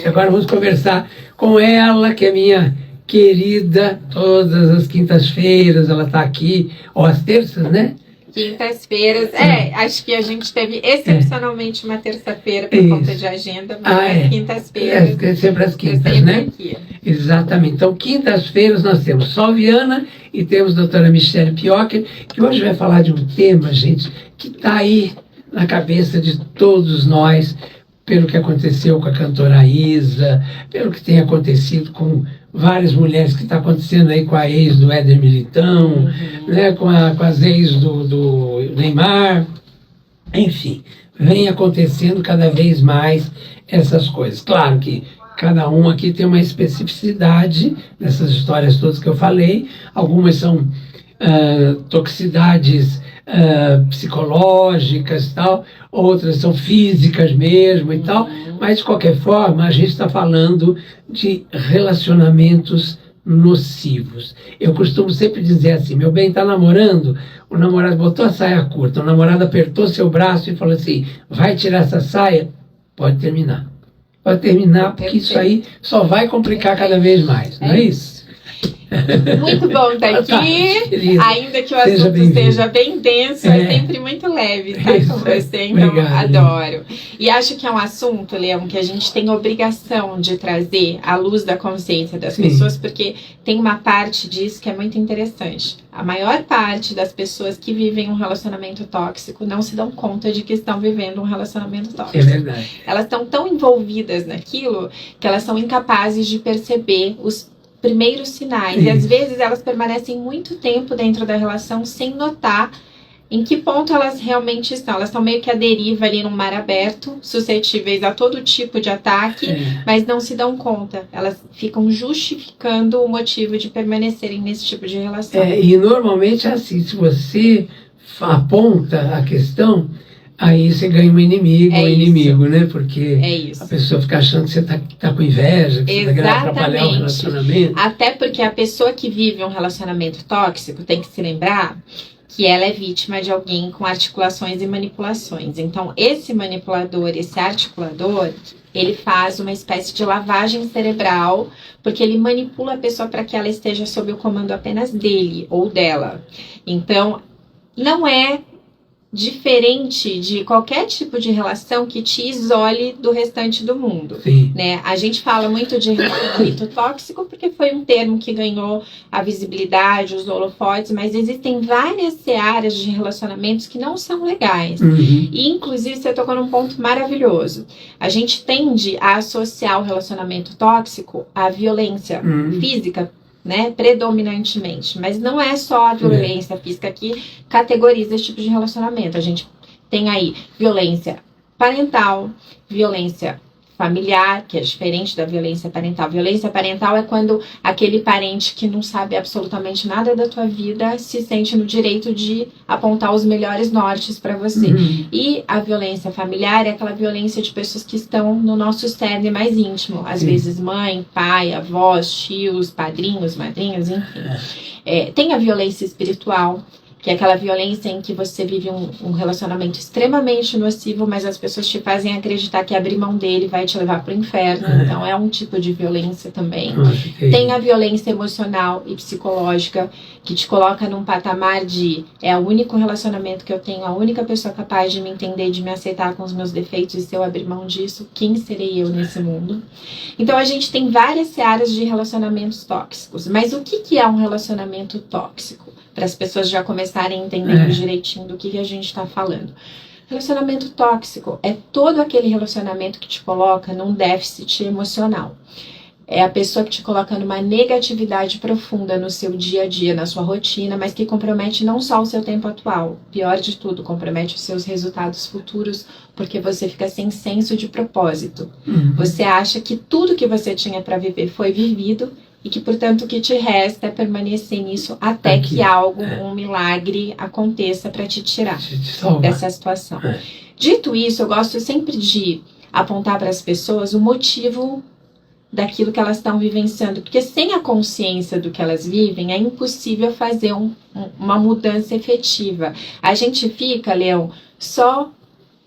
Agora vamos conversar com ela, que é minha querida, todas as quintas-feiras ela está aqui, ou às terças, né? Quintas-feiras, acho que a gente teve excepcionalmente uma terça-feira por conta de agenda, mas quintas-feiras. É sempre as quintas, né? Aqui. Exatamente. Então, quintas-feiras nós temos Solviana e temos a doutora Michele Piocher, que hoje vai falar de um tema, gente, que está aí na cabeça de todos nós, pelo que aconteceu com a cantora Isa, pelo que tem acontecido com várias mulheres, que está acontecendo aí com a ex do Éder Militão, né, com as ex do Neymar, enfim, vem acontecendo cada vez mais essas coisas. Claro que cada um aqui tem uma especificidade nessas histórias todas que eu falei, algumas são toxicidades psicológicas e tal, outras são físicas mesmo e tal, mas de qualquer forma a gente está falando de relacionamentos nocivos. Eu costumo sempre dizer assim, meu bem, está namorando, o namorado botou a saia curta, o namorado apertou seu braço e falou assim, vai tirar essa saia? Pode terminar. Pode terminar, porque isso aí só vai complicar cada vez mais, não é isso? Muito bom estar aqui, ainda que o assunto seja bem denso, é sempre muito leve estar com você, então obrigado. Adoro. E acho que é um assunto, Leão, que a gente tem obrigação de trazer à luz da consciência das pessoas, porque tem uma parte disso que é muito interessante. A maior parte das pessoas que vivem um relacionamento tóxico não se dão conta de que estão vivendo um relacionamento tóxico. É verdade. Elas estão tão envolvidas naquilo que elas são incapazes de perceber os primeiros sinais. E às vezes elas permanecem muito tempo dentro da relação sem notar em que ponto elas realmente estão. Elas estão meio que à deriva ali num mar aberto, suscetíveis a todo tipo de ataque, mas não se dão conta. Elas ficam justificando o motivo de permanecerem nesse tipo de relação. E normalmente é assim, se você aponta a questão, aí você ganha um inimigo, né? Porque a pessoa fica achando que você tá com inveja, que você está querendo atrapalhar o relacionamento. Até porque a pessoa que vive um relacionamento tóxico tem que se lembrar que ela é vítima de alguém com articulações e manipulações. Então, esse manipulador, esse articulador, ele faz uma espécie de lavagem cerebral, porque ele manipula a pessoa para que ela esteja sob o comando apenas dele ou dela. Então, não é diferente de qualquer tipo de relação que te isole do restante do mundo, né? A gente fala muito de relacionamento tóxico porque foi um termo que ganhou a visibilidade, os holofotes, mas existem várias searas de relacionamentos que não são legais. E inclusive você tocou num ponto maravilhoso. A gente tende a associar o relacionamento tóxico à violência física, né, predominantemente, mas não é só a violência física que categoriza esse tipo de relacionamento. A gente tem aí violência parental, violência familiar, que é diferente da violência parental. Violência parental é quando aquele parente que não sabe absolutamente nada da tua vida se sente no direito de apontar os melhores nortes para você. E a violência familiar é aquela violência de pessoas que estão no nosso cerne mais íntimo. Às vezes mãe, pai, avós, tios, padrinhos, madrinhas, enfim. Tem a violência espiritual, que é aquela violência em que você vive um relacionamento extremamente nocivo, mas as pessoas te fazem acreditar que abrir mão dele vai te levar para o inferno. Então é um tipo de violência também. Tem a violência emocional e psicológica, que te coloca num patamar de é o único relacionamento que eu tenho, a única pessoa capaz de me entender, de me aceitar com os meus defeitos, e se eu abrir mão disso, quem serei eu nesse mundo? Então a gente tem várias searas de relacionamentos tóxicos. Mas o que é um relacionamento tóxico? Para as pessoas já começarem a entender direitinho do que a gente está falando. Relacionamento tóxico é todo aquele relacionamento que te coloca num déficit emocional. É a pessoa que te coloca numa negatividade profunda no seu dia a dia, na sua rotina, mas que compromete não só o seu tempo atual, pior de tudo, compromete os seus resultados futuros, porque você fica sem senso de propósito. Você acha que tudo que você tinha para viver foi vivido, e que, portanto, o que te resta é permanecer nisso até que algo, um milagre, aconteça para te tirar dessa situação. Dito isso, eu gosto sempre de apontar para as pessoas o motivo daquilo que elas estão vivenciando, porque sem a consciência do que elas vivem, é impossível fazer uma mudança efetiva. A gente fica, Leão, só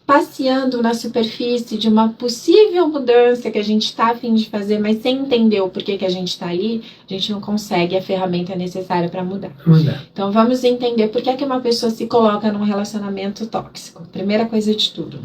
passeando na superfície de uma possível mudança que a gente está a fim de fazer, mas sem entender o porquê que a gente está ali, a gente não consegue a ferramenta necessária para mudar. Então vamos entender por que é que uma pessoa se coloca num relacionamento tóxico. Primeira coisa de tudo,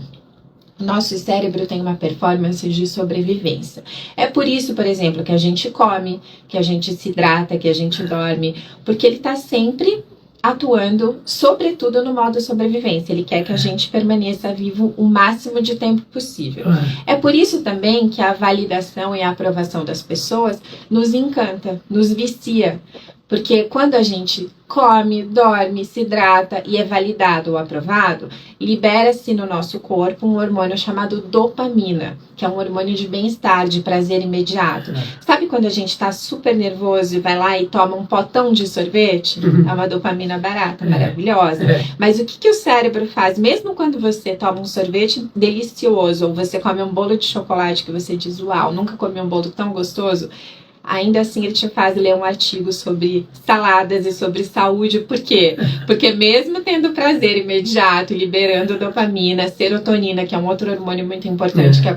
nosso cérebro tem uma performance de sobrevivência. É por isso, por exemplo, que a gente come, que a gente se hidrata, que a gente dorme, porque ele está sempre atuando, sobretudo, no modo sobrevivência. Ele quer que a gente permaneça vivo o máximo de tempo possível. É por isso também que a validação e a aprovação das pessoas nos encanta, nos vicia. Porque quando a gente come, dorme, se hidrata e é validado ou aprovado, libera-se no nosso corpo um hormônio chamado dopamina, que é um hormônio de bem-estar, de prazer imediato. Sabe quando a gente tá super nervoso e vai lá e toma um potão de sorvete? É uma dopamina barata, maravilhosa. Mas o que o cérebro faz? Mesmo quando você toma um sorvete delicioso ou você come um bolo de chocolate que você diz, uau, nunca comi um bolo tão gostoso, ainda assim ele te faz ler um artigo sobre saladas e sobre saúde. Por quê? Porque mesmo tendo prazer imediato, liberando dopamina, serotonina, que é um outro hormônio muito importante que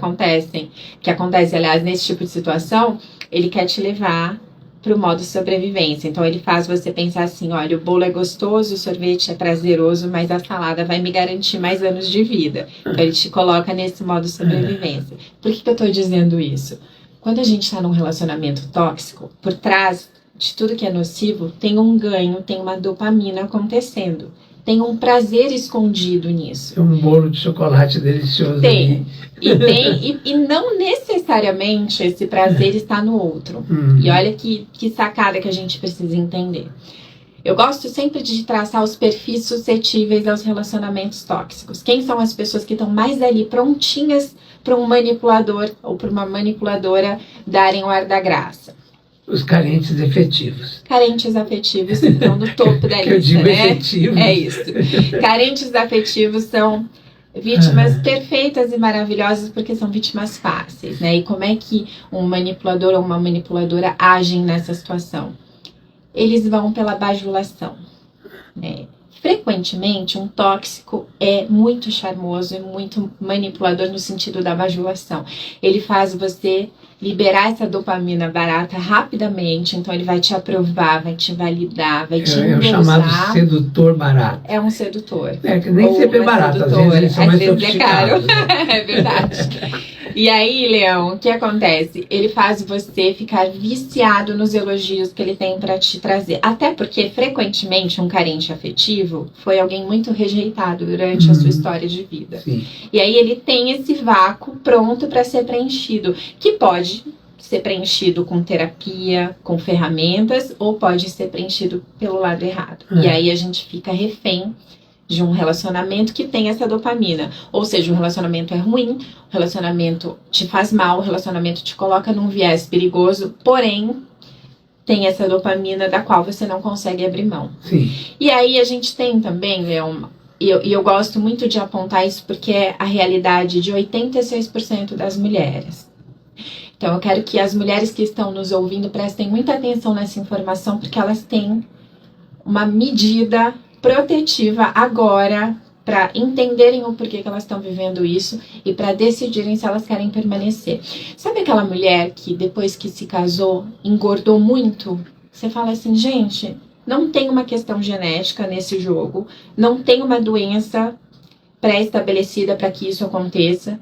acontece, aliás, nesse tipo de situação, ele quer te levar para o modo sobrevivência. Então ele faz você pensar assim, olha, o bolo é gostoso, o sorvete é prazeroso, mas a salada vai me garantir mais anos de vida. Então ele te coloca nesse modo sobrevivência. Por que eu estou dizendo isso? Quando a gente está num relacionamento tóxico, por trás de tudo que é nocivo, tem um ganho, tem uma dopamina acontecendo. Tem um prazer escondido nisso. Tem um bolo de chocolate delicioso. Tem. E não necessariamente esse prazer está no outro. E olha que sacada que a gente precisa entender. Eu gosto sempre de traçar os perfis suscetíveis aos relacionamentos tóxicos. Quem são as pessoas que estão mais ali prontinhas para um manipulador ou para uma manipuladora darem o ar da graça? Os carentes efetivos. Carentes afetivos estão no topo da lista, eu digo né? Efetivos. É isso. Carentes afetivos são vítimas perfeitas e maravilhosas porque são vítimas fáceis, né? E como é que um manipulador ou uma manipuladora agem nessa situação? Eles vão pela bajulação, né? Frequentemente, um tóxico é muito charmoso e muito manipulador no sentido da bajulação. Ele faz você liberar essa dopamina barata rapidamente, então ele vai te aprovar, vai te validar, vai te endossar. É o chamado sedutor barato. É um sedutor. É que nem sempre é barato, às vezes eles são mais sofisticados. É caro, é verdade. E aí, Leão, o que acontece? Ele faz você ficar viciado nos elogios que ele tem para te trazer. Até porque, frequentemente, um carente afetivo foi alguém muito rejeitado durante a sua história de vida. Sim. E aí ele tem esse vácuo pronto para ser preenchido, que pode ser preenchido com terapia, com ferramentas, ou pode ser preenchido pelo lado errado. E aí a gente fica refém de um relacionamento que tem essa dopamina. Ou seja, o relacionamento é ruim, o relacionamento te faz mal, o relacionamento te coloca num viés perigoso, porém tem essa dopamina da qual você não consegue abrir mão. Sim. E aí a gente tem também, Leão, e eu gosto muito de apontar isso porque é a realidade de 86% das mulheres. Então eu quero que as mulheres que estão nos ouvindo prestem muita atenção nessa informação, porque elas têm uma medida protetiva agora para entenderem o porquê que elas estão vivendo isso e para decidirem se elas querem permanecer. Sabe aquela mulher que depois que se casou engordou muito? Você fala assim, gente, não tem uma questão genética nesse jogo, não tem uma doença pré-estabelecida para que isso aconteça.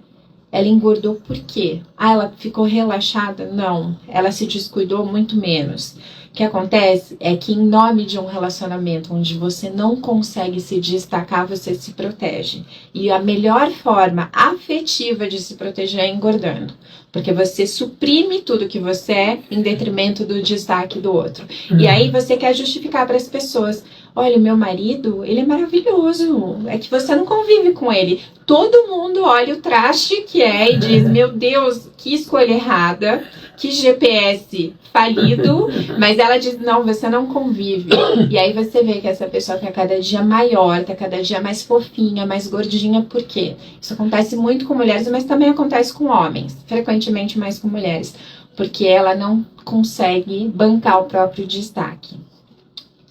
Ela engordou por quê? Ah, ela ficou relaxada? Não, ela se descuidou muito menos. O que acontece é que em nome de um relacionamento onde você não consegue se destacar, você se protege. E a melhor forma afetiva de se proteger é engordando. Porque você suprime tudo que você é em detrimento do destaque do outro. E aí você quer justificar para as pessoas, olha, meu marido, ele é maravilhoso, é que você não convive com ele. Todo mundo olha o traste que é e diz, meu Deus, que escolha errada, que GPS falido, mas ela diz, não, você não convive. E aí você vê que essa pessoa tá cada dia maior, tá cada dia mais fofinha, mais gordinha, por quê? Isso acontece muito com mulheres, mas também acontece com homens, frequentemente mais com mulheres, porque ela não consegue bancar o próprio destaque.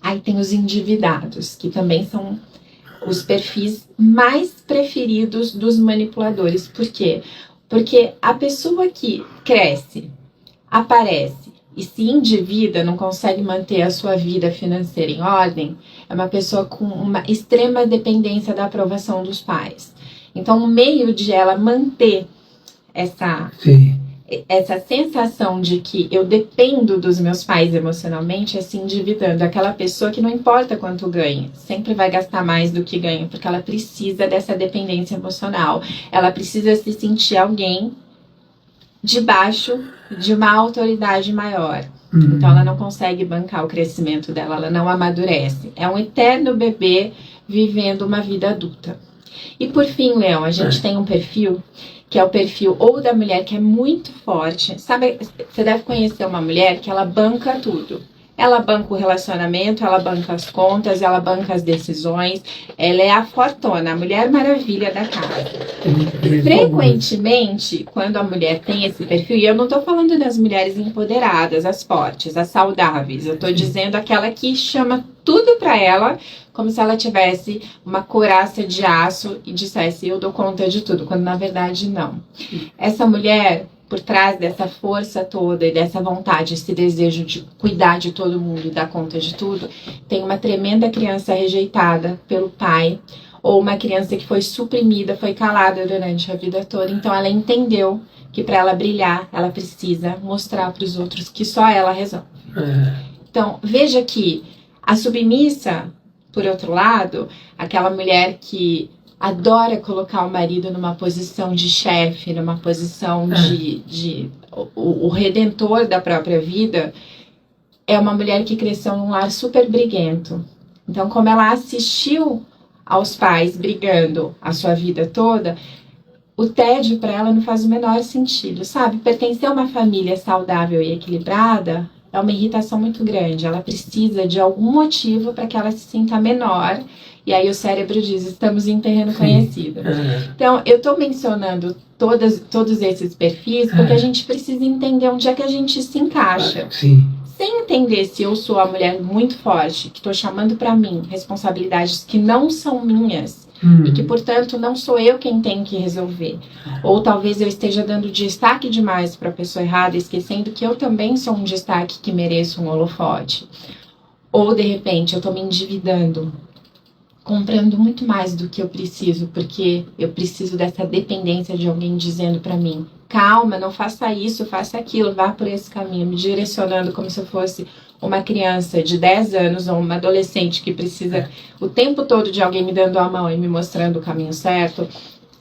Aí tem os endividados, que também são os perfis mais preferidos dos manipuladores. Por quê? Porque a pessoa que cresce, aparece e se endivida, não consegue manter a sua vida financeira em ordem, é uma pessoa com uma extrema dependência da aprovação dos pais. Então, o meio de ela manter essa sensação de que eu dependo dos meus pais emocionalmente é se endividando. Aquela pessoa que não importa quanto ganha, sempre vai gastar mais do que ganha, porque ela precisa dessa dependência emocional. Ela precisa se sentir alguém debaixo de uma autoridade maior. Então ela não consegue bancar o crescimento dela, ela não amadurece. É um eterno bebê vivendo uma vida adulta. E por fim, Leão, a gente tem um perfil que é o perfil ou da mulher que é muito forte. Sabe, você deve conhecer uma mulher que ela banca tudo. Ela banca o relacionamento, ela banca as contas, ela banca as decisões. Ela é a fortuna, a mulher maravilha da casa. Frequentemente, quando a mulher tem esse perfil, e eu não estou falando das mulheres empoderadas, as fortes, as saudáveis. Eu estou dizendo aquela que chama tudo para ela, como se ela tivesse uma couraça de aço e dissesse, eu dou conta de tudo, quando na verdade não. Essa mulher, por trás dessa força toda e dessa vontade, esse desejo de cuidar de todo mundo e dar conta de tudo, tem uma tremenda criança rejeitada pelo pai, ou uma criança que foi suprimida, foi calada durante a vida toda. Então ela entendeu que para ela brilhar, ela precisa mostrar para os outros que só ela resolve. Então, veja que a submissa, por outro lado, aquela mulher que adora colocar o marido numa posição de chefe, numa posição de o redentor da própria vida, é uma mulher que cresceu num lar super briguento. Então, como ela assistiu aos pais brigando a sua vida toda, o tédio para ela não faz o menor sentido, sabe? Pertencer a uma família saudável e equilibrada é uma irritação muito grande. Ela precisa de algum motivo para que ela se sinta menor. E aí o cérebro diz, estamos em terreno conhecido. Então, eu estou mencionando todos esses perfis porque a gente precisa entender onde é que a gente se encaixa. Sem entender se eu sou a mulher muito forte, que estou chamando para mim responsabilidades que não são minhas, e que, portanto, não sou eu quem tem que resolver. Ou talvez eu esteja dando destaque demais para a pessoa errada, esquecendo que eu também sou um destaque que mereço um holofote. Ou, de repente, eu estou me endividando, comprando muito mais do que eu preciso, porque eu preciso dessa dependência de alguém dizendo para mim, calma, não faça isso, faça aquilo, vá por esse caminho, me direcionando como se eu fosse uma criança de 10 anos ou uma adolescente que precisa o tempo todo de alguém me dando a mão e me mostrando o caminho certo,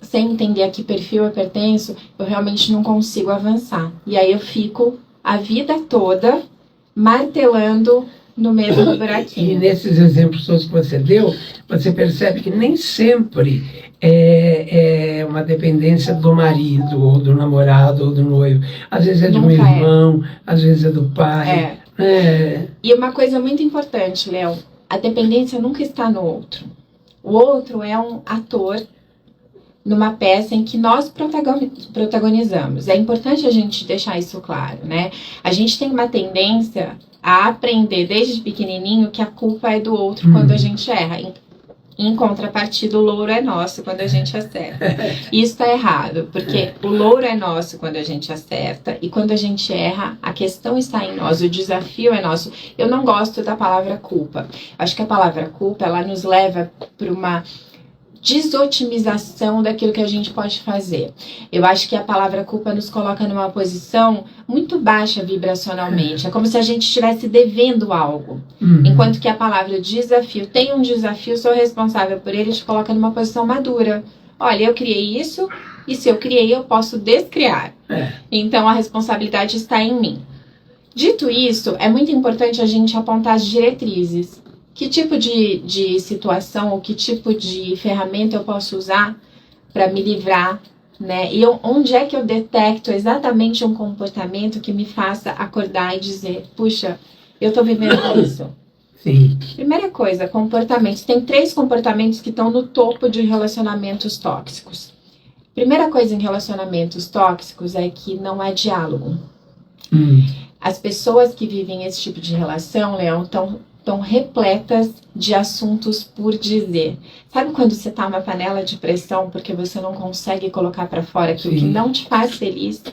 sem entender a que perfil eu pertenço, eu realmente não consigo avançar. E aí eu fico a vida toda martelando no mesmo buraquinho. E nesses exemplos todos que você deu, você percebe que nem sempre é uma dependência do marido, ou do namorado, ou do noivo. Às vezes é de um irmão, às vezes é do pai. E uma coisa muito importante, Léo, a dependência nunca está no outro. O outro é um ator numa peça em que nós protagonizamos. É importante a gente deixar isso claro, né? A gente tem uma tendência a aprender desde pequenininho que a culpa é do outro quando a gente erra. Em contrapartida, o louro é nosso quando a gente acerta. Isso está errado, porque o louro é nosso quando a gente acerta e quando a gente erra, a questão está em nós, o desafio é nosso. Eu não gosto da palavra culpa. Acho que a palavra culpa, ela nos leva para uma desotimização daquilo que a gente pode fazer. Eu acho que a palavra culpa nos coloca numa posição muito baixa vibracionalmente. É como se a gente estivesse devendo algo. Enquanto que a palavra desafio, tem um desafio, sou responsável por ele, te coloca numa posição madura. Olha, eu criei isso, e se eu criei, eu posso descriar. Então a responsabilidade está em mim. Dito isso, é muito importante a gente apontar as diretrizes. Que tipo de situação ou que tipo de ferramenta eu posso usar para me livrar, né? E onde é que eu detecto exatamente um comportamento que me faça acordar e dizer, puxa, eu tô vivendo isso. Primeira coisa, comportamentos. Tem 3 comportamentos que estão no topo de relacionamentos tóxicos. Primeira coisa em relacionamentos tóxicos é que não há diálogo. As pessoas que vivem esse tipo de relação, Leão, estão estão repletas de assuntos por dizer. Sabe quando você tá uma panela de pressão porque você não consegue colocar para fora aquilo que não te faz feliz?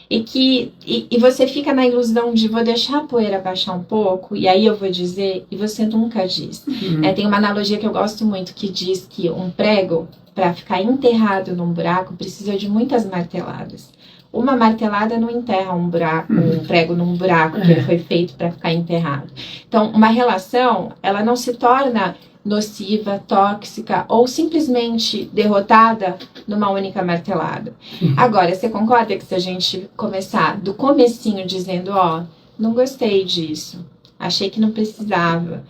E você fica na ilusão de vou deixar a poeira baixar um pouco e aí eu vou dizer, e você nunca diz. Tem uma analogia que eu gosto muito que diz que um prego, para ficar enterrado num buraco, precisa de muitas marteladas. Uma martelada não enterra um prego num buraco que ele foi feito para ficar enterrado. Então, uma relação, ela não se torna nociva, tóxica ou simplesmente derrotada numa única martelada. Agora, você concorda que se a gente começar do comecinho dizendo, não gostei disso, achei que não precisava,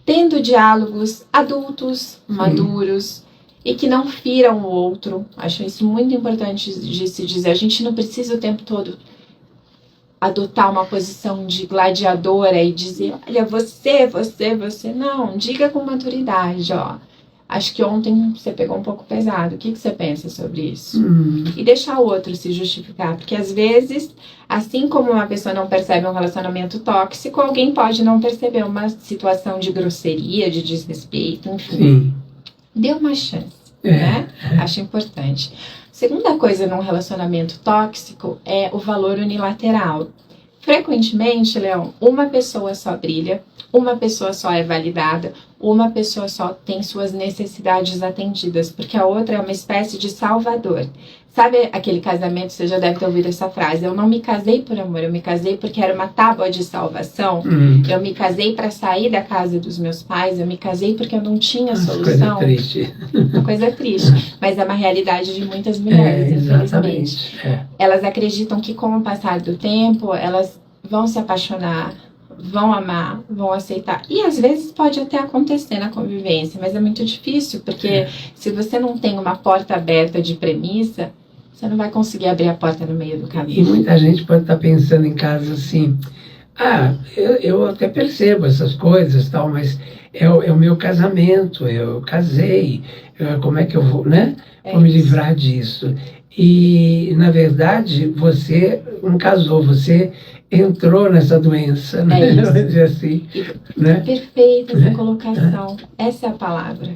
tendo diálogos adultos, maduros, e que não firam o outro, acho isso muito importante de se dizer. A gente não precisa o tempo todo adotar uma posição de gladiadora e dizer, olha, você, não, diga com maturidade, acho que ontem você pegou um pouco pesado, o que você pensa sobre isso? E deixar o outro se justificar, porque às vezes, assim como uma pessoa não percebe um relacionamento tóxico, alguém pode não perceber uma situação de grosseria, de desrespeito, enfim. Dê uma chance, né? Acho importante. Segunda coisa num relacionamento tóxico é o valor unilateral. Frequentemente, Leão, uma pessoa só brilha, uma pessoa só é validada, uma pessoa só tem suas necessidades atendidas, porque a outra é uma espécie de salvador. Sabe aquele casamento, você já deve ter ouvido essa frase, eu não me casei por amor, eu me casei porque era uma tábua de salvação, eu me casei para sair da casa dos meus pais, eu me casei porque eu não tinha solução. Coisa triste. Uma coisa triste, mas é uma realidade de muitas mulheres, infelizmente. Elas acreditam que com o passar do tempo, elas vão se apaixonar, vão amar, vão aceitar. E às vezes pode até acontecer na convivência, mas é muito difícil, porque se você não tem uma porta aberta de premissa, você não vai conseguir abrir a porta no meio do caminho. E muita gente pode estar pensando em casa assim, eu até percebo essas coisas, tal, mas é o meu casamento, eu casei, como é que eu vou, né? Vou me livrar disso. E, na verdade, você não casou, você entrou nessa doença, né? Vamos dizer assim, né? Perfeita essa colocação. Essa é a palavra.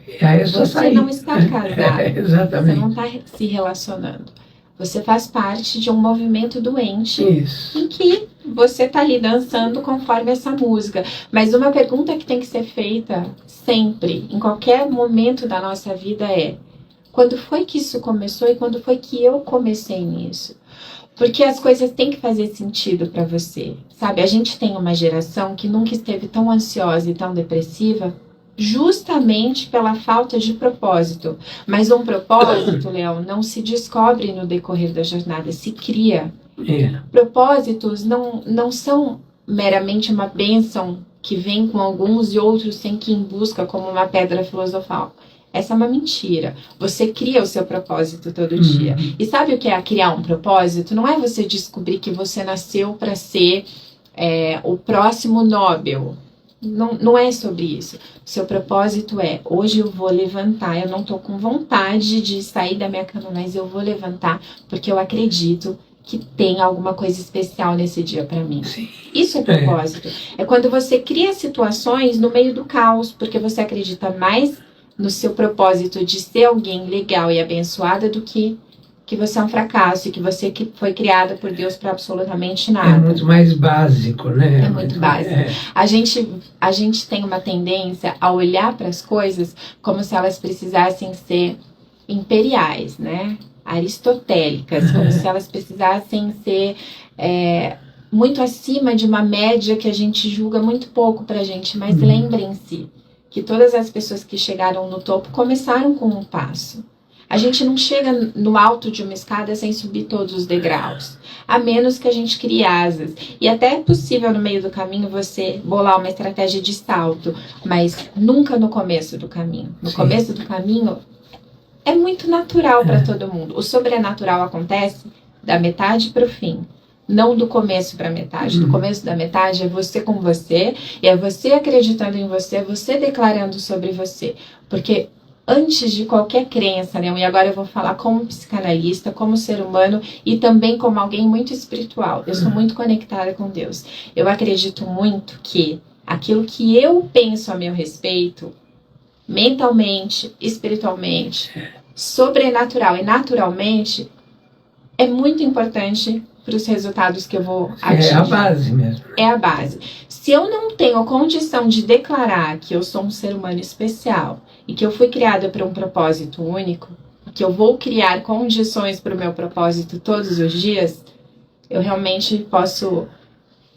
Você não está casado. Exatamente. Você não está se relacionando. Você faz parte de um movimento doente. Isso. Em que você está ali dançando conforme essa música. Mas uma pergunta que tem que ser feita sempre, em qualquer momento da nossa vida é: quando foi que isso começou e quando foi que eu comecei nisso? Porque as coisas têm que fazer sentido para você, sabe? A gente tem uma geração que nunca esteve tão ansiosa e tão depressiva justamente pela falta de propósito. Mas um propósito, Leão, não se descobre no decorrer da jornada, se cria. Propósitos não são meramente uma bênção que vem com alguns e outros tem que ir em busca como uma pedra filosofal. Essa é uma mentira. Você cria o seu propósito todo dia. E sabe o que é criar um propósito? Não é você descobrir que você nasceu para ser o próximo Nobel. Não é sobre isso. O seu propósito é: hoje eu vou levantar. Eu não estou com vontade de sair da minha cama, mas eu vou levantar porque eu acredito que tem alguma coisa especial nesse dia para mim. Sim. Isso é propósito. É quando você cria situações no meio do caos, porque você acredita mais no seu propósito de ser alguém legal e abençoada do que você é um fracasso e que você foi criada por Deus para absolutamente nada. É muito mais básico, né? É muito básico. A gente tem uma tendência a olhar para as coisas como se elas precisassem ser imperiais, né? Aristotélicas, como se elas precisassem ser muito acima de uma média que a gente julga muito pouco pra gente. Mas lembrem-se que todas as pessoas que chegaram no topo começaram com um passo. A gente não chega no alto de uma escada sem subir todos os degraus, a menos que a gente crie asas. E até é possível no meio do caminho você bolar uma estratégia de salto, mas nunca no começo do caminho. No começo do caminho é muito natural para todo mundo. O sobrenatural acontece da metade para o fim. Não do começo para a metade. Do começo da metade é você com você, e é você acreditando em você, é você declarando sobre você. Porque antes de qualquer crença, Leão, e agora eu vou falar como psicanalista, como ser humano e também como alguém muito espiritual. Eu sou muito conectada com Deus. Eu acredito muito que aquilo que eu penso a meu respeito, mentalmente, espiritualmente, sobrenatural e naturalmente, é muito importante para os resultados que eu vou atingir. É a base mesmo. É a base. Se eu não tenho condição de declarar que eu sou um ser humano especial e que eu fui criada para um propósito único, que eu vou criar condições para o meu propósito todos os dias, eu realmente posso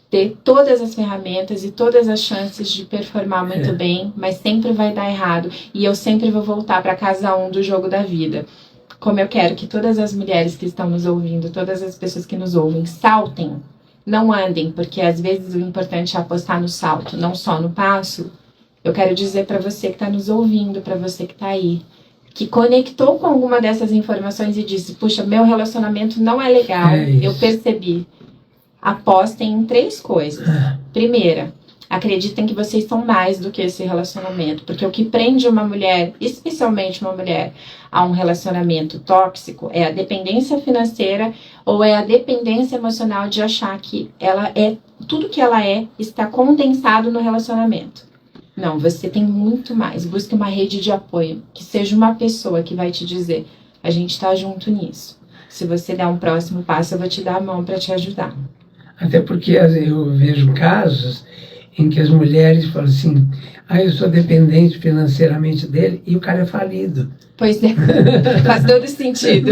ter todas as ferramentas e todas as chances de performar muito bem, mas sempre vai dar errado. E eu sempre vou voltar para casa 1 do jogo da vida. Como eu quero que todas as mulheres que estão nos ouvindo, todas as pessoas que nos ouvem, saltem, não andem, porque às vezes o importante é apostar no salto, não só no passo. Eu quero dizer para você que está nos ouvindo, para você que está aí, que conectou com alguma dessas informações e disse, puxa, meu relacionamento não é legal, eu percebi. Apostem em 3 coisas. Primeira, acreditem que vocês são mais do que esse relacionamento, porque o que prende uma mulher, especialmente uma mulher, a um relacionamento tóxico é a dependência financeira ou é a dependência emocional de achar que ela é, tudo que ela é está condensado no relacionamento. Não, você tem muito mais. Busque uma rede de apoio, que seja uma pessoa que vai te dizer, a gente está junto nisso. Se você der um próximo passo, eu vou te dar a mão para te ajudar. Até porque eu vejo casos em que as mulheres falam assim, eu sou dependente financeiramente dele, e o cara é falido. Pois é, faz todo sentido.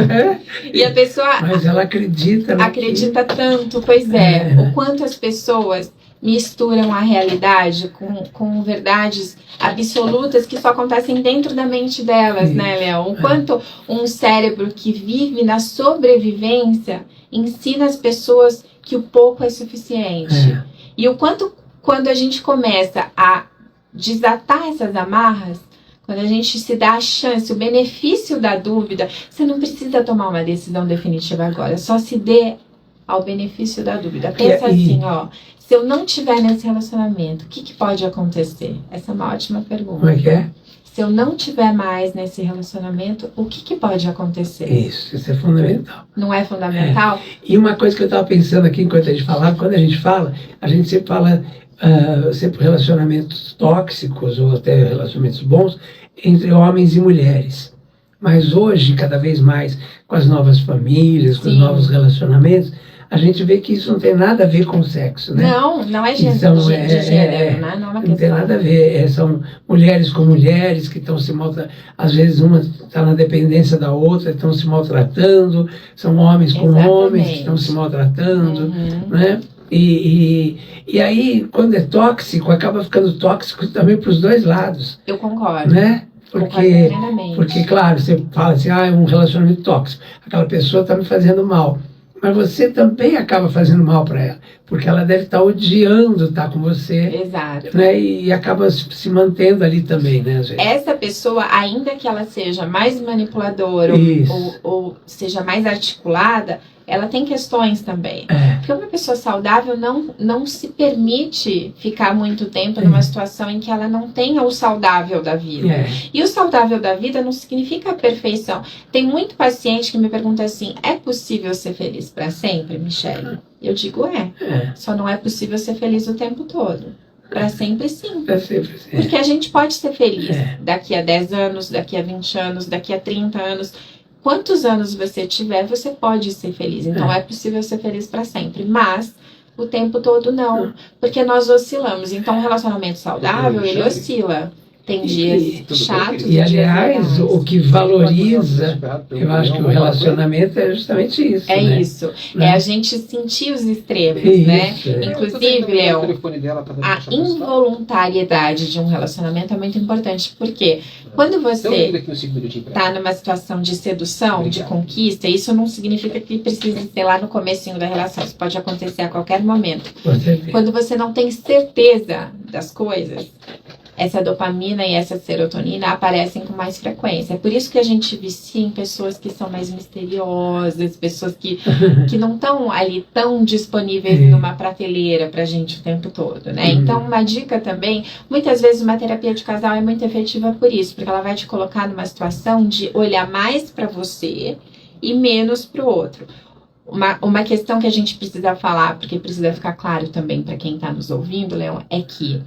E a pessoa... Mas ela acredita tanto, pois é. O quanto as pessoas misturam a realidade com verdades absolutas que só acontecem dentro da mente delas, né, Léo? O quanto um cérebro que vive na sobrevivência ensina as pessoas que o pouco é suficiente. E o quanto, quando a gente começa a desatar essas amarras, quando a gente se dá a chance, o benefício da dúvida, você não precisa tomar uma decisão definitiva agora, só se dê ao benefício da dúvida. Pensa assim, se eu não estiver nesse relacionamento, o que pode acontecer? Essa é uma ótima pergunta. Como é que é? Se eu não estiver mais nesse relacionamento, o que pode acontecer? Isso é fundamental. Não é fundamental? E uma coisa que eu estava pensando aqui enquanto a gente falava, quando a gente sempre fala sempre relacionamentos tóxicos ou até relacionamentos bons entre homens e mulheres. Mas hoje, cada vez mais, com as novas famílias, com os novos relacionamentos, a gente vê que isso não tem nada a ver com sexo, né? Não é gênero, né? Não é uma questão. Não tem nada a ver. São mulheres com mulheres que estão se maltratando. Às vezes uma está na dependência da outra, estão se maltratando. São homens com homens que estão se maltratando, né? E aí, quando é tóxico, acaba ficando tóxico também para os dois lados. Eu concordo. Né? Porque, claro, você fala assim, é um relacionamento tóxico. Aquela pessoa está me fazendo mal. Mas você também acaba fazendo mal para ela, porque ela deve estar odiando estar com você. Exato. Né? E acaba se mantendo ali também, né? Às vezes. Essa pessoa, ainda que ela seja mais manipuladora ou seja mais articulada, ela tem questões também. Porque uma pessoa saudável não se permite ficar muito tempo numa situação em que ela não tenha o saudável da vida. E o saudável da vida não significa a perfeição. Tem muito paciente que me pergunta assim, é possível ser feliz para sempre, Michele? Eu digo só não é possível ser feliz o tempo todo. Para sempre sim. Para sempre sim. Porque a gente pode ser feliz daqui a 10 anos, daqui a 20 anos, daqui a 30 anos. Quantos anos você tiver, você pode ser feliz. Então é possível ser feliz para sempre. Mas o tempo todo não. Porque nós oscilamos. Então o relacionamento saudável, ele oscila. Tem dias chatos e aliás, o que valoriza, eu acho que o relacionamento é justamente isso. É isso. É a gente sentir os extremos, né? Inclusive, Léo, a involuntariedade de um relacionamento é muito importante. Porque quando você está numa situação de sedução, de conquista, isso não significa que precisa ser lá no comecinho da relação. Isso pode acontecer a qualquer momento. Quando você não tem certeza das coisas, essa dopamina e essa serotonina aparecem com mais frequência. É por isso que a gente vicia em pessoas que são mais misteriosas, pessoas que não estão ali tão disponíveis numa prateleira pra gente o tempo todo, né? Então, uma dica também, muitas vezes uma terapia de casal é muito efetiva por isso, porque ela vai te colocar numa situação de olhar mais pra você e menos pro outro. Uma questão que a gente precisa falar, porque precisa ficar claro também pra quem tá nos ouvindo, Leon, é que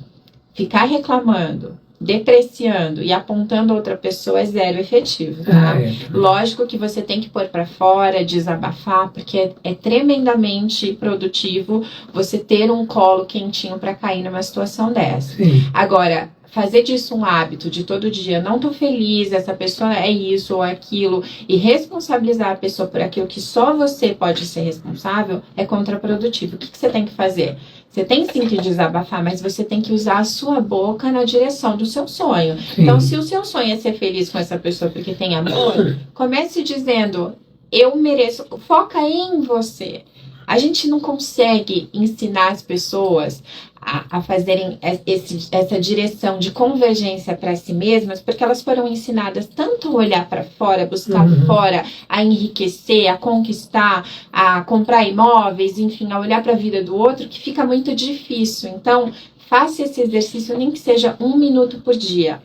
Ficar reclamando, depreciando e apontando outra pessoa é zero efetivo, tá? Lógico que você tem que pôr pra fora, desabafar, porque é tremendamente produtivo você ter um colo quentinho pra cair numa situação dessa. Sim. Agora, fazer disso um hábito de todo dia, não tô feliz, essa pessoa é isso ou aquilo, e responsabilizar a pessoa por aquilo que só você pode ser responsável, é contraprodutivo. O que você tem que fazer? Você tem sim que desabafar, mas você tem que usar a sua boca na direção do seu sonho. Sim. Então, se o seu sonho é ser feliz com essa pessoa porque tem amor, comece dizendo, eu mereço, foca em você. A gente não consegue ensinar as pessoas a fazerem essa direção de convergência para si mesmas, porque elas foram ensinadas tanto a olhar para fora, buscar fora, a enriquecer, a conquistar, a comprar imóveis, enfim, a olhar para a vida do outro, que fica muito difícil. Então, faça esse exercício, nem que seja 1 minuto por dia.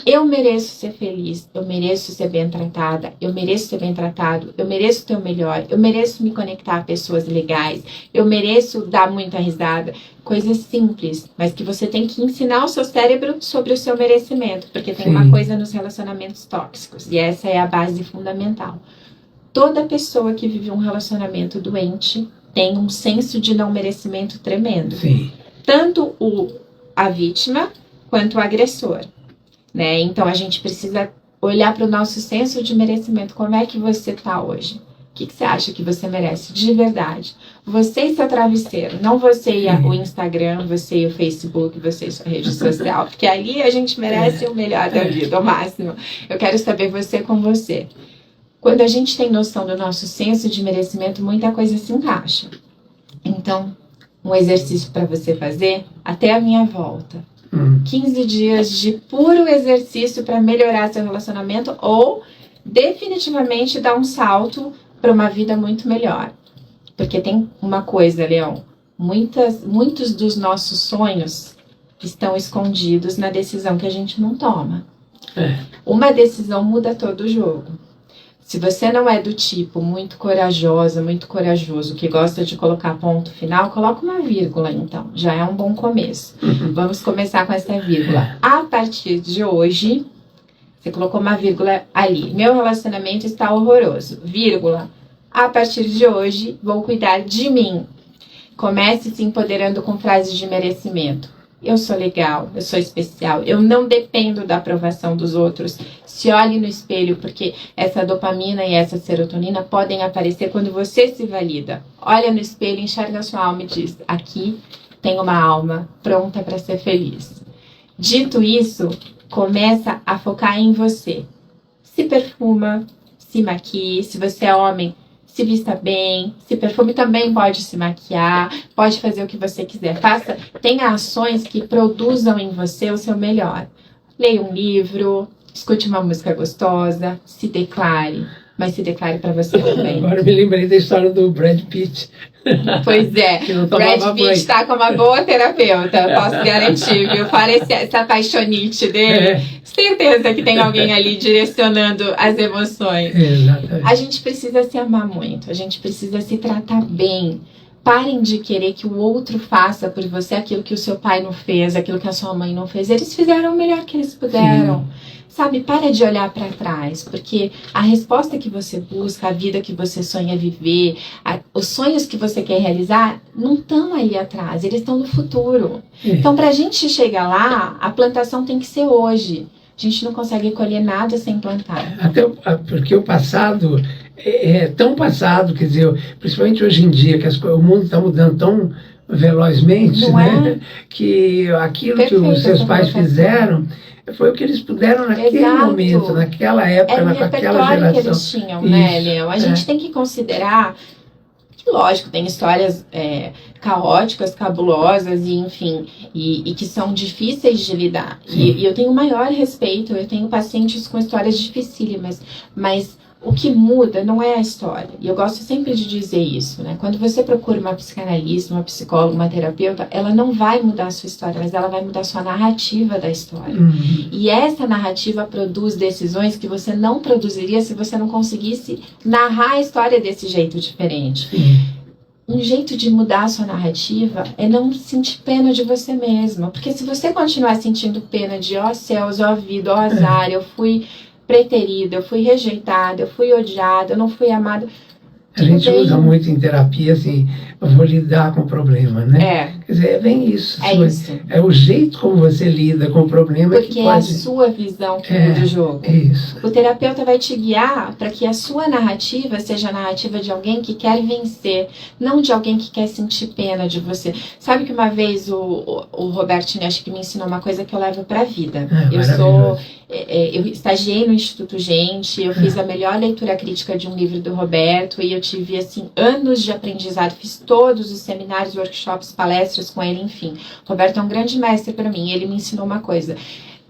Eu mereço ser feliz, eu mereço ser bem tratada, eu mereço ser bem tratado, eu mereço ter o melhor, eu mereço me conectar a pessoas legais, eu mereço dar muita risada. Coisas simples, mas que você tem que ensinar o seu cérebro sobre o seu merecimento, porque tem uma coisa nos relacionamentos tóxicos, e essa é a base fundamental. Toda pessoa que vive um relacionamento doente tem um senso de não merecimento tremendo. Sim. Tanto a vítima quanto o agressor. Né? Então a gente precisa olhar para o nosso senso de merecimento. Como é que você está hoje? O que você acha que você merece de verdade? Você e seu travesseiro, não você e o Instagram, você e o Facebook, você e sua rede social, porque ali a gente merece o melhor da vida, o máximo. Eu quero saber você com você. Quando a gente tem noção do nosso senso de merecimento, muita coisa se encaixa. Então, um exercício para você fazer até a minha volta. 15 dias de puro exercício para melhorar seu relacionamento ou definitivamente dar um salto para uma vida muito melhor. Porque tem uma coisa, Leão, muitos dos nossos sonhos estão escondidos na decisão que a gente não toma. Uma decisão muda todo o jogo. Se você não é do tipo muito corajosa, muito corajoso, que gosta de colocar ponto final, coloca uma vírgula então, já é um bom começo. Vamos começar com essa vírgula. A partir de hoje, você colocou uma vírgula ali. Meu relacionamento está horroroso. Vírgula. A partir de hoje, vou cuidar de mim. Comece se empoderando com frases de merecimento. Eu sou legal, eu sou especial, eu não dependo da aprovação dos outros. Se olhe no espelho, porque essa dopamina e essa serotonina podem aparecer quando você se valida. Olha no espelho, enxerga a sua alma e diz, aqui tem uma alma pronta para ser feliz. Dito isso, começa a focar em você. Se perfuma, se maquie, se você é homem, se vista bem, se perfume, também pode se maquiar, pode fazer o que você quiser. Tenha ações que produzam em você o seu melhor. Leia um livro, escute uma música gostosa, se declare, mas se declare para você também. Agora me lembrei da história do Brad Pitt. Pois é, Brad Pitt está com uma boa terapeuta, posso garantir, viu? Fala essa paixonite dele. Certeza que tem alguém ali direcionando as emoções. Exatamente. A gente precisa se amar muito, a gente precisa se tratar bem. Parem de querer que o outro faça por você aquilo que o seu pai não fez, aquilo que a sua mãe não fez. Eles fizeram o melhor que eles puderam. Sabe, para de olhar para trás, porque a resposta que você busca, a vida que você sonha viver, os sonhos que você quer realizar, não estão aí atrás, eles estão no futuro. Então, para a gente chegar lá, a plantação tem que ser hoje. A gente não consegue colher nada sem plantar. Até porque o passado é tão passado, quer dizer, principalmente hoje em dia, que o mundo está mudando tão velozmente, não né? Que aquilo Perfeito, que os seus pais fizeram foi o que eles puderam naquele momento, naquela época, com aquela geração. Que eles tinham, né, Léo? A gente tem que considerar que, lógico, tem histórias caóticas, cabulosas, e enfim, e que são difíceis de lidar. E eu tenho o maior respeito, eu tenho pacientes com histórias dificílimas, mas o que muda não é a história. E eu gosto sempre de dizer isso, né? Quando você procura uma psicanalista, uma psicóloga, uma terapeuta, ela não vai mudar a sua história, mas ela vai mudar a sua narrativa da história. E essa narrativa produz decisões que você não produziria se você não conseguisse narrar a história desse jeito diferente. um jeito de mudar a sua narrativa é não sentir pena de você mesma. Porque se você continuar sentindo pena de ó céus, ó vida, ó azar, eu fui preterida, eu fui rejeitada, eu fui odiada, eu não fui amada. A gente usa muito em terapia, assim, eu vou lidar com o problema, né? Quer dizer, é bem isso. É isso. É o jeito como você lida com o problema porque que pode... é a sua visão que muda o jogo. Isso. O terapeuta vai te guiar para que a sua narrativa seja a narrativa de alguém que quer vencer, não de alguém que quer sentir pena de você. Sabe que uma vez o Robertinho, acho que me ensinou uma coisa que eu levo para a vida. Eu estagiei no Instituto Gente, eu fiz a melhor leitura crítica de um livro do Roberto e eu tive, assim, anos de aprendizado, fiz todos os seminários, workshops, palestras com ele, enfim. O Roberto é um grande mestre para mim, ele me ensinou uma coisa.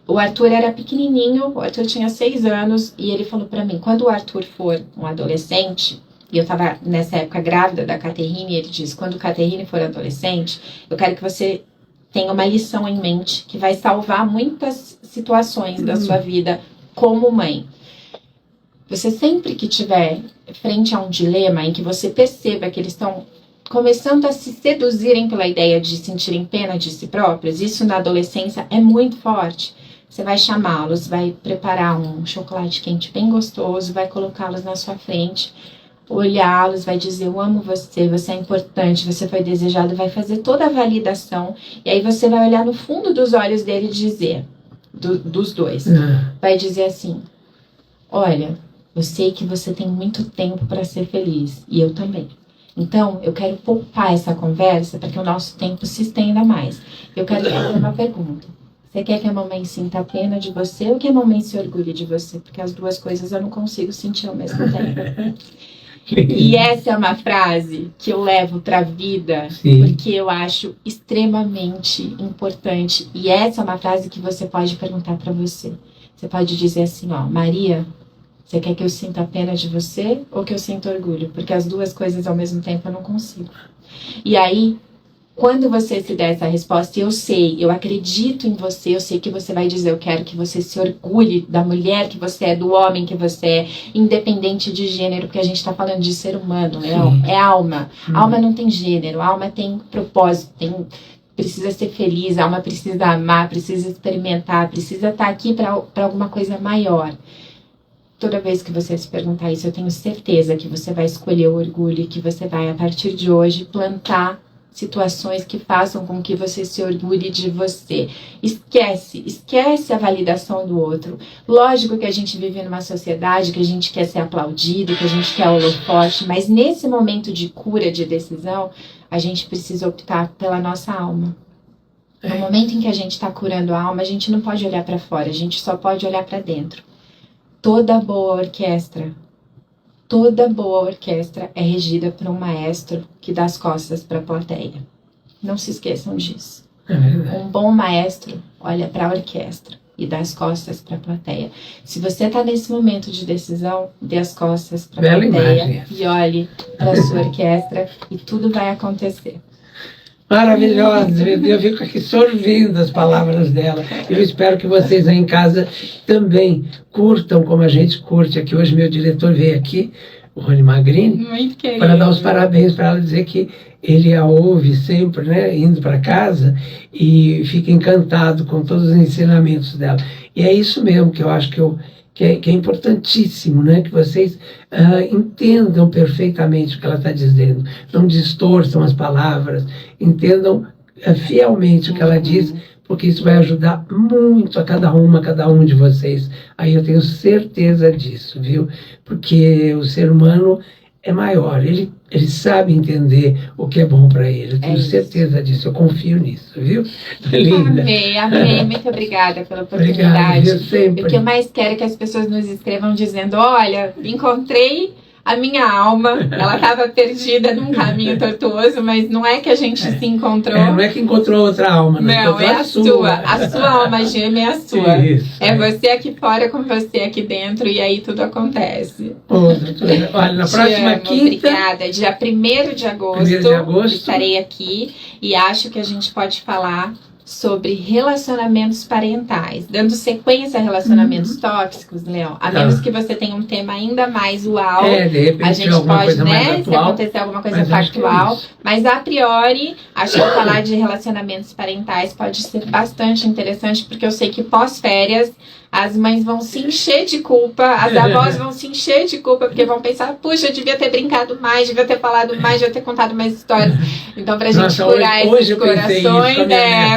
O Arthur era pequenininho, o Arthur tinha 6 anos e ele falou para mim, quando o Arthur for um adolescente, e eu estava nessa época grávida da Caterine, e ele disse, quando o Caterine for adolescente, eu quero que você tenha uma lição em mente que vai salvar muitas situações da sua vida como mãe. Você sempre que tiver frente a um dilema em que você perceba que eles estão começando a se seduzirem pela ideia de sentirem pena de si próprios, isso na adolescência é muito forte. Você vai chamá-los, vai preparar um chocolate quente bem gostoso, vai colocá-los na sua frente, olhá-los, vai dizer, eu amo você, você é importante, você foi desejado, vai fazer toda a validação, e aí você vai olhar no fundo dos olhos dele e dizer, dos dois, vai dizer assim, olha, eu sei que você tem muito tempo para ser feliz, e eu também. Então, eu quero poupar essa conversa para que o nosso tempo se estenda mais. Eu quero fazer uma pergunta. Você quer que a mamãe sinta pena de você ou que a mamãe se orgulhe de você? Porque as duas coisas eu não consigo sentir ao mesmo tempo. E essa é uma frase que eu levo para a vida, porque eu acho extremamente importante. E essa é uma frase que você pode perguntar para você. Você pode dizer assim, ó, Maria, você quer que eu sinta pena de você ou que eu sinta orgulho? Porque as duas coisas ao mesmo tempo eu não consigo. E aí, quando você se der essa resposta, eu acredito em você, eu sei que você vai dizer, eu quero que você se orgulhe da mulher que você é, do homem que você é, independente de gênero, porque a gente está falando de ser humano, né? É alma. Alma não tem gênero, alma tem propósito, precisa ser feliz, a alma precisa amar, precisa experimentar, precisa estar aqui para alguma coisa maior. Toda vez que você se perguntar isso, eu tenho certeza que você vai escolher o orgulho e que você vai, a partir de hoje, plantar situações que façam com que você se orgulhe de você. Esquece a validação do outro. Lógico que a gente vive numa sociedade que a gente quer ser aplaudido, que a gente quer holofote, mas nesse momento de cura, de decisão, a gente precisa optar pela nossa alma. No momento em que a gente está curando a alma, a gente não pode olhar para fora, a gente só pode olhar para dentro. Toda boa orquestra é regida por um maestro que dá as costas para a plateia. Não se esqueçam disso. Um bom maestro olha para a orquestra e dá as costas para a plateia. Se você está nesse momento de decisão, dê as costas para a plateia e olhe para a sua orquestra e tudo vai acontecer. Maravilhosa, eu fico aqui sorvendo as palavras dela. Eu espero que vocês aí em casa também curtam como a gente curte aqui. Hoje meu diretor veio aqui, o Rony Magrini, para dar os parabéns para ela, dizer que ele a ouve sempre, né, indo para casa e fica encantado com todos os ensinamentos dela. E é isso mesmo que eu acho que é importantíssimo, né? Que vocês entendam perfeitamente o que ela está dizendo, não distorçam as palavras, entendam fielmente o que ela diz, porque isso vai ajudar muito a cada um de vocês. Aí eu tenho certeza disso, viu? Porque o ser humano é maior, ele sabe entender o que é bom para ele. Eu tenho certeza disso, eu confio nisso, viu? Linda. Amei, muito obrigada pela oportunidade. Obrigado, sempre. O que eu mais quero é que as pessoas nos escrevam dizendo, olha, encontrei a minha alma, ela estava perdida num caminho tortuoso, mas não é que a gente se encontrou. Não é que encontrou outra alma, não, é a sua. A sua alma gêmea é a sua. Isso, é você aqui fora com você aqui dentro e aí tudo acontece. Olha, na próxima quinta... Obrigada. Dia 1º de agosto, estarei aqui e acho que a gente pode falar sobre relacionamentos parentais, dando sequência a relacionamentos tóxicos, Leão. A menos que você tenha um tema ainda mais uau, de repente, a gente pode, né, se acontecer alguma coisa factual, mas a priori, acho que falar de relacionamentos parentais pode ser bastante interessante, porque eu sei que pós-férias as mães vão se encher de culpa, as avós vão se encher de culpa, porque vão pensar, puxa, eu devia ter brincado mais, devia ter falado mais, devia ter contado mais histórias. Então, pra gente curar esses corações,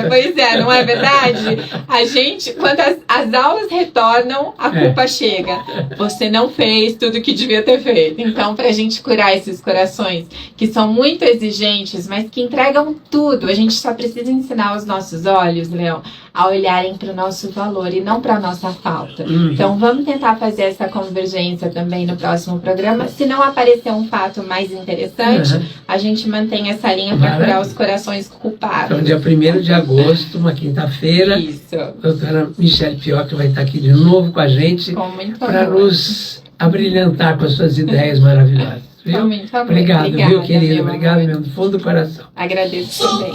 pois é, não é verdade? A gente, quando as aulas retornam, a culpa chega. Você não fez tudo que devia ter feito. Então, pra gente curar esses corações, que são muito exigentes, mas que entregam tudo, a gente só precisa ensinar os nossos olhos, Leão, a olharem para o nosso valor e não para a nossa falta. Então, vamos tentar fazer essa convergência também no próximo programa. Se não aparecer um fato mais interessante, a gente mantém essa linha para curar os corações culpados. Então, dia 1º de agosto, uma quinta-feira, a doutora Michele Piocchi vai estar aqui de novo com a gente para nos abrilhantar com as suas ideias maravilhosas. Viu? Obrigado, viu, querida? Obrigado mesmo, do fundo do coração. Agradeço também.